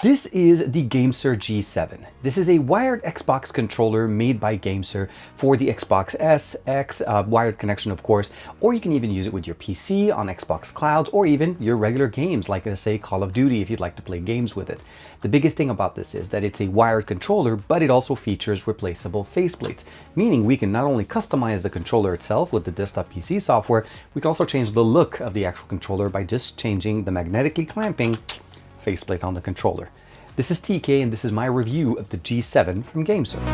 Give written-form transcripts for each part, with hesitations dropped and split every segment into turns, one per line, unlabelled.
This is the GameSir G7. This is a wired Xbox controller made by GameSir for the Xbox S, X, wired connection of course, or you can even use it with your PC on Xbox clouds or even your regular games like say Call of Duty if you'd like to play games with it. The biggest thing about this is that it's a wired controller, but it also features replaceable faceplates, meaning we can not only customize the controller itself with the desktop PC software, we can also change the look of the actual controller by just changing the magnetically clamping faceplate on the controller. This is TK and this is my review of the G7 from GameSir.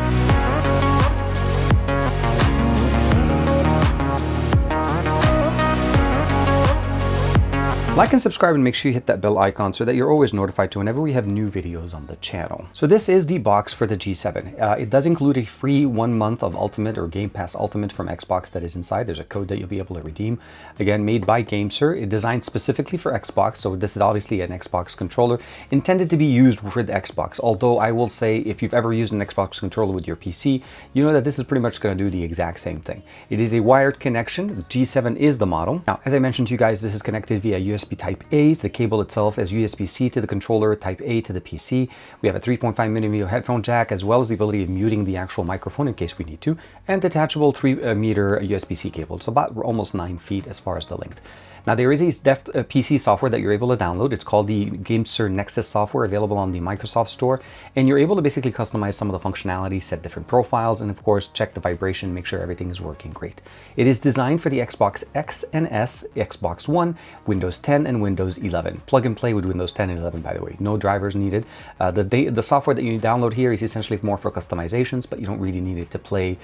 Like and subscribe and make sure you hit that bell icon so that you're always notified to whenever we have new videos on the channel. So this is the box for the G7. It does include a free 1 month of Ultimate or Game Pass Ultimate from Xbox that is inside. There's a code that you'll be able to redeem. Again, made by GameSir. It's designed specifically for Xbox, so this is obviously an Xbox controller intended to be used for the Xbox. Although I will say if you've ever used an Xbox controller with your PC, you know that this is pretty much going to do the exact same thing. It is a wired connection. The G7 is the model. Now, as I mentioned to you guys, this is connected via USB Type A. The cable itself is USB-C to the controller, Type A to the PC. We have a 3.5mm headphone jack, as well as the ability of muting the actual microphone in case we need to, and detachable 3-meter USB-C cable. It's about almost 9 feet as far as the length. Now there is a PC software that you're able to download. It's called the GameSir Nexus software, available on the Microsoft Store, and you're able to basically customize some of the functionality, set different profiles, and of course check the vibration, make sure everything is working great. It is designed for the Xbox X and S, Xbox One, Windows 10, and Windows 11. Plug and play with Windows 10 and 11, by the way. No drivers needed. The software that you download here is essentially more for customizations, but you don't really need it to play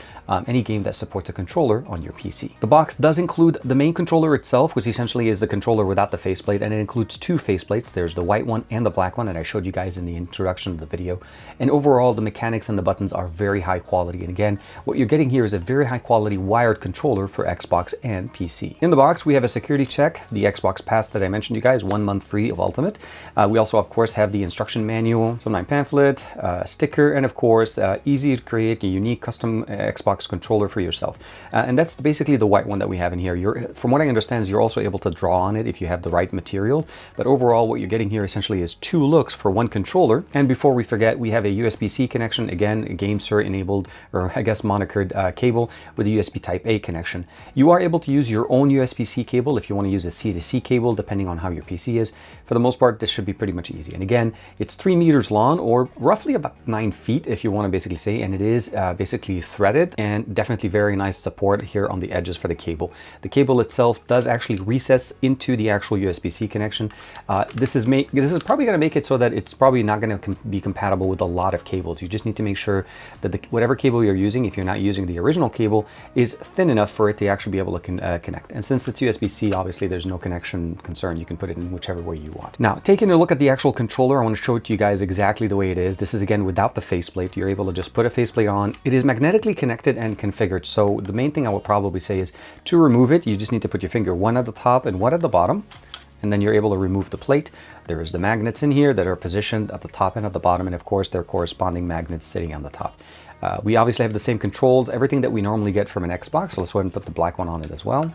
any game that supports a controller on your PC. The box does include the main controller itself, which essentially is the controller without the faceplate, and it includes 2 faceplates. There's the white one and the black one that I showed you guys in the introduction of the video. And overall, the mechanics and the buttons are very high quality. And again, what you're getting here is a very high quality wired controller for Xbox and PC. In the box, we have a security check, the Xbox Pass that I mentioned you guys, 1 month free of Ultimate. We also, of course, have the instruction manual, some pamphlet, sticker, and of course, easy to create a unique custom Xbox controller for yourself. And that's basically the white one that we have in here. From what I understand, you're also able to draw on it if you have the right material. But overall, what you're getting here essentially is 2 looks for 1 controller. And before we forget, we have a USB-C connection, again, a GameSir enabled, or I guess monikered cable with a USB Type A connection. You are able to use your own USB-C cable if you want to use a C-to-C cable, depending on how your PC is. For the most part, this should be pretty much easy. And again, it's 3 meters long, or roughly about 9 feet if you want to basically say, and it is basically threaded, and definitely very nice support here on the edges for the cable. The cable itself does actually recess into the actual USB-C connection. This is probably going to make it so that it's probably not going to be compatible with a lot of cables. You just need to make sure that whatever cable you're using, if you're not using the original cable, is thin enough for it to actually be able to connect. And since it's USB-C, obviously there's no connection concern. You can put it in whichever way you want. Now, taking a look at the actual controller, I want to show it to you guys exactly the way it is. This is again without the faceplate. You're able to just put a faceplate on. It is magnetically connected and configured. So the main thing I would probably say is to remove it, you just need to put your finger one at the top and one at the bottom, and then you're able to remove the plate. There is the magnets in here that are positioned at the top and at the bottom, and of course their corresponding magnets sitting on the top. We obviously have the same controls, everything that we normally get from an Xbox, so let's go ahead and put the black one on it as well.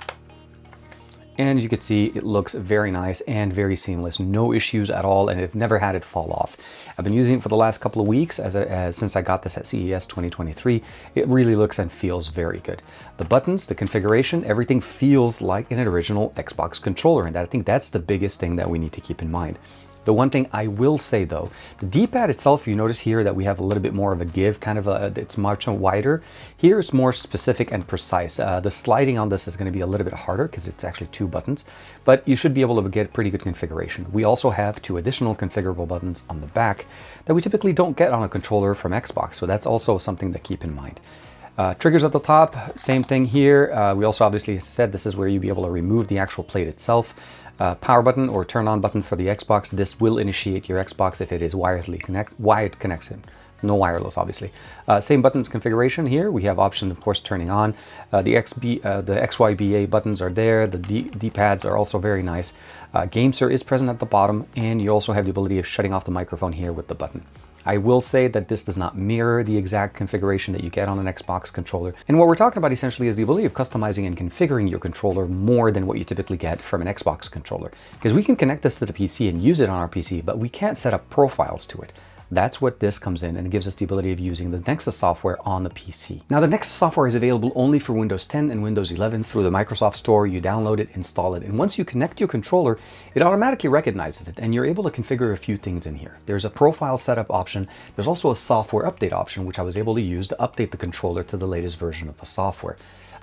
And as you can see, it looks very nice and very seamless. No issues at all, and I've never had it fall off. I've been using it for the last couple of weeks since I got this at CES 2023. It really looks and feels very good. The buttons, the configuration, everything feels like an original Xbox controller, and I think that's the biggest thing that we need to keep in mind. The one thing I will say though, the D-pad itself, you notice here that we have a little bit more of a give, it's much wider. Here it's more specific and precise. The sliding on this is going to be a little bit harder because it's actually 2 buttons, but you should be able to get pretty good configuration. We also have 2 additional configurable buttons on the back that we typically don't get on a controller from Xbox, so that's also something to keep in mind. Triggers at the top, same thing here. We also obviously said this is where you'll be able to remove the actual plate itself. Power button or turn on button for the Xbox. This will initiate your Xbox if it is wired connected. No wireless, obviously. Same buttons configuration here. We have option, of course, turning on. The XYBA buttons are there. The D-pads are also very nice. GameSir is present at the bottom, and you also have the ability of shutting off the microphone here with the button. I will say that this does not mirror the exact configuration that you get on an Xbox controller. And what we're talking about essentially is the ability of customizing and configuring your controller more than what you typically get from an Xbox controller. Because we can connect this to the PC and use it on our PC, but we can't set up profiles to it. That's what this comes in, and it gives us the ability of using the Nexus software on the PC. Now, the Nexus software is available only for Windows 10 and Windows 11 through the Microsoft Store. You download it, install it, and once you connect your controller, it automatically recognizes it, and you're able to configure a few things in here. There's a profile setup option. There's also a software update option, which I was able to use to update the controller to the latest version of the software.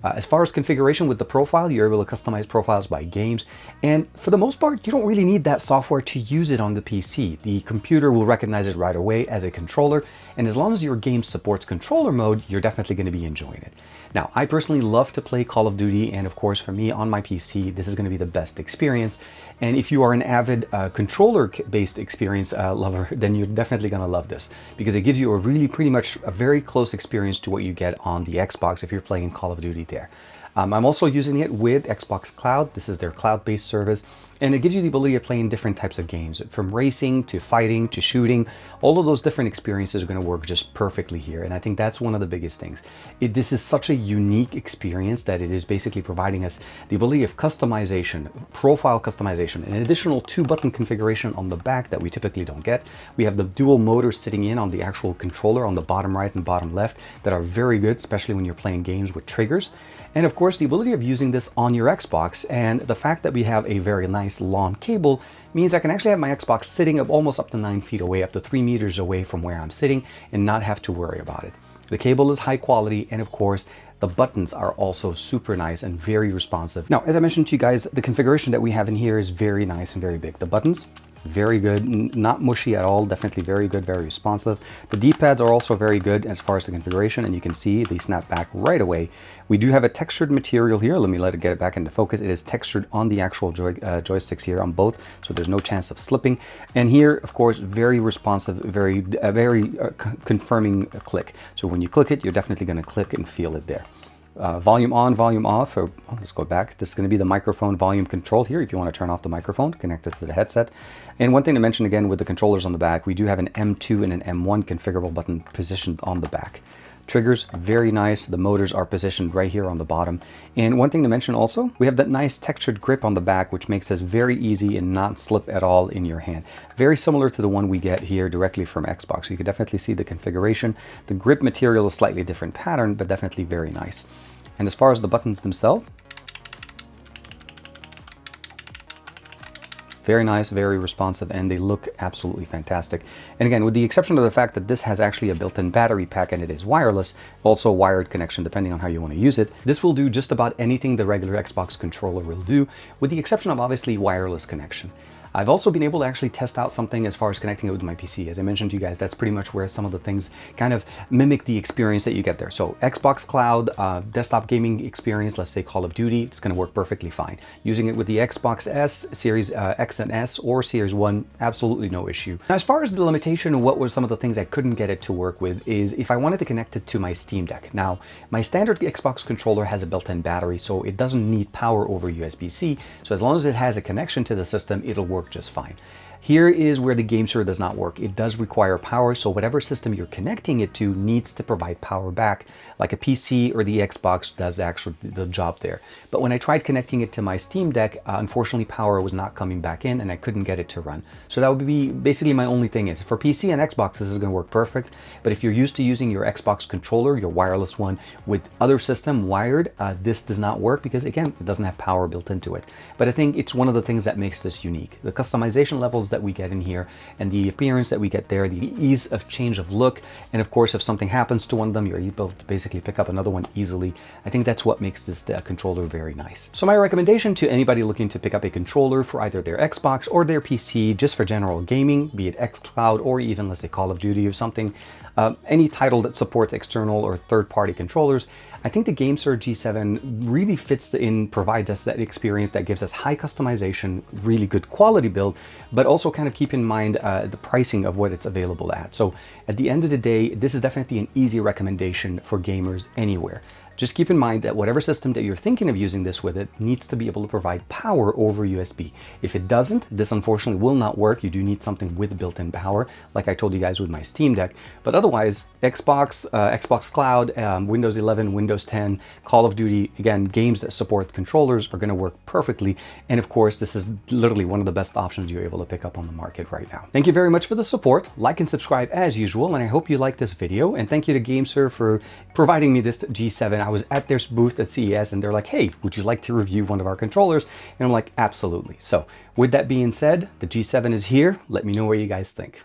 As far as configuration with the profile, you're able to customize profiles by games. And for the most part, you don't really need that software to use it on the PC. The computer will recognize it right away as a controller. And as long as your game supports controller mode, you're definitely going to be enjoying it. Now, I personally love to play Call of Duty. And of course, for me on my PC, this is going to be the best experience. And if you are an avid controller-based experience lover, then you're definitely going to love this, because it gives you a really pretty much a very close experience to what you get on the Xbox if you're playing Call of Duty there. I'm also using it with Xbox Cloud. This is their cloud-based service, and it gives you the ability of playing different types of games, from racing to fighting to shooting. All of those different experiences are going to work just perfectly here, and I think that's one of the biggest things. This is such a unique experience that it is basically providing us the ability of customization, profile customization, an additional 2-button configuration on the back that we typically don't get. We have the dual motors sitting in on the actual controller on the bottom right and bottom left that are very good, especially when you're playing games with triggers. And of course, the ability of using this on your Xbox, and the fact that we have a very nice long cable means I can actually have my Xbox sitting up almost up to 9 feet away, up to 3 meters away from where I'm sitting, and not have to worry about it. The cable is high quality, and of course, the buttons are also super nice and very responsive. Now, as I mentioned to you guys, the configuration that we have in here is very nice and very big. The buttons, very good, not mushy at all, definitely very good, very responsive. The D-pads are also very good as far as the configuration, and you can see they snap back right away. We do have a textured material here. Let me get it back into focus. It is textured on the actual joysticks here on both, so there's no chance of slipping. And here, of course, very responsive, very confirming click. So when you click it, you're definitely going to click and feel it there. Volume on, volume off, or let's go back. This is going to be the microphone volume control here. If you want to turn off the microphone, connect it to the headset. And one thing to mention again with the controllers on the back, we do have an M2 and an M1 configurable button positioned on the back. Triggers, very nice. The motors are positioned right here on the bottom. And one thing to mention also, we have that nice textured grip on the back, which makes this very easy and not slip at all in your hand. Very similar to the one we get here directly from Xbox. So you can definitely see the configuration. The grip material is slightly different pattern, but definitely very nice. And as far as the buttons themselves, very nice, very responsive, and they look absolutely fantastic. And again, with the exception of the fact that this has actually a built-in battery pack and it is wireless, also wired connection depending on how you want to use it, this will do just about anything the regular Xbox controller will do, with the exception of obviously wireless connection. I've also been able to actually test out something as far as connecting it with my PC. As I mentioned to you guys, that's pretty much where some of the things kind of mimic the experience that you get there. So Xbox Cloud, desktop gaming experience, let's say Call of Duty, it's going to work perfectly fine. Using it with the Xbox S, Series X and S, or Series 1, absolutely no issue. Now, as far as the limitation and what were some of the things I couldn't get it to work with is if I wanted to connect it to my Steam Deck. Now, my standard Xbox controller has a built-in battery, so it doesn't need power over USB-C. So as long as it has a connection to the system, it'll work just fine. Here is where the GameSir does not work. It does require power, so whatever system you're connecting it to needs to provide power back, like a PC or the Xbox does actually the job there. But when I tried connecting it to my Steam Deck, unfortunately power was not coming back in and I couldn't get it to run. So that would be basically my only thing is, for PC and Xbox, this is going to work perfect. But if you're used to using your Xbox controller, your wireless one, with other system wired, this does not work because, again, it doesn't have power built into it. But I think it's one of the things that makes this unique. The customization levels that we get in here and the appearance that we get there, the ease of change of look, and of course if something happens to one of them, you're able to basically pick up another one easily. I think that's what makes this controller very nice. So my recommendation to anybody looking to pick up a controller for either their Xbox or their PC just for general gaming, be it xCloud or even let's say Call of Duty or something, any title that supports external or third-party controllers, I think the GameSir G7 really fits in, provides us that experience that gives us high customization, really good quality build, but also kind of keep in mind the pricing of what it's available at. So at the end of the day, this is definitely an easy recommendation for gamers anywhere. Just keep in mind that whatever system that you're thinking of using this with, it needs to be able to provide power over USB. If it doesn't, this unfortunately will not work. You do need something with built-in power, like I told you guys with my Steam Deck. But otherwise, Xbox, Xbox Cloud, Windows 11, Windows 10, Call of Duty, again, games that support controllers are going to work perfectly. And of course, this is literally one of the best options you're able to pick up on the market right now. Thank you very much for the support. Like and subscribe as usual, and I hope you like this video. And thank you to GameSir for providing me this G7. I was at their booth at CES and they're like, hey, would you like to review one of our controllers? And I'm like, absolutely. So with that being said, the G7 is here. Let me know what you guys think.